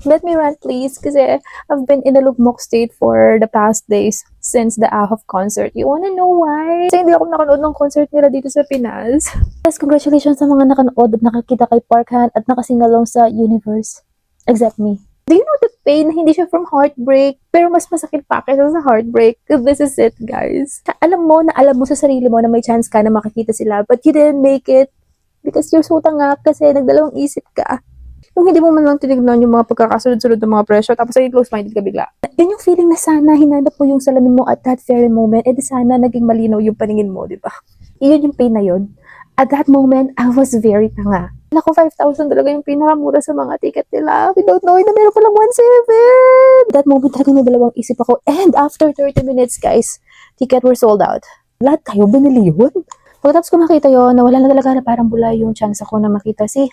Let me rant please kasi I've been in a lugmok state for the past days since the AHOF concert. You wanna know why? Kasi hindi ako nakanood ng concert nila dito sa Pinas. Yes, congratulations sa mga nakanood at nakakita kay Parkhan at nakasingalong sa Universe. Except me. Do you know the pain na hindi siya from heartbreak? Pero mas masakit pa kaysa sa heartbreak. This is it, guys. Alam mo na alam mo sa sarili mo na may chance ka na makikita sila but you didn't make it because you're so tanga kasi nagdalawang isip ka. Yung hindi mo man lang tinignan yung mga pagkakasunod-sunod ng mga presyo, tapos ay close-minded ka bigla. Yun yung feeling na sana hinanap mo yung salamin mo at that very moment, di sana naging malinaw yung paningin mo, di ba? Yun yung pain na yun. At that moment, I was very tanga. Naku, 5,000 talaga yung pinakamura sa mga ticket nila. Without knowing na meron pa lang 1,700. That moment talaga nagdalawang isip ako. And after 30 minutes, guys, ticket were sold out. Lahat kayo binili yun. Pagkatapos ko makita yun, nawala na talaga na parang bulay yung chance ako na makita si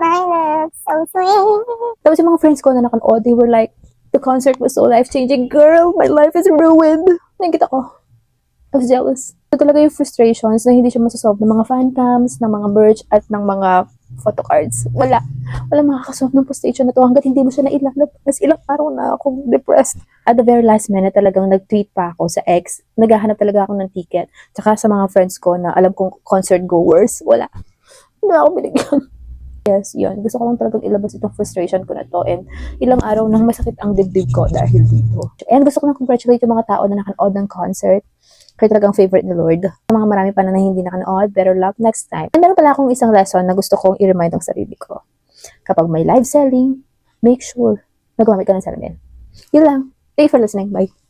my love, so sweet. Tapos yung mga friends ko na nakanood, they were like, the concert was so life-changing. Girl, my life is ruined. Nakikita ko, I was jealous. Ito talaga yung frustrations na hindi siya masasolve ng mga fan cams, ng mga merch, at ng mga photo cards. Wala makakasolve ng frustration na to hanggat hindi mo siya nailalabas. Ilang araw na akong depressed. At the very last minute, talagang nag-tweet pa ako sa X. Naghahanap talaga ako ng ticket. Tsaka sa mga friends ko na alam kong concert goers, wala. Hindi ako binigyan. Yes, yun. Gusto ko lang talagang ilabas itong frustration ko na to and ilang araw nang masakit ang dibdib ko dahil dito. And gusto ko lang congratulate yung mga tao na nakanood ng concert. Kaya talagang favorite ni Lord. Mga marami pa na hindi nakanood, better luck next time. And meron pala akong isang lesson na gusto kong i-remind ang sarili ko. Kapag may live selling, make sure na gumamit ka ng salamin. Yun lang. Thank you for listening. Bye.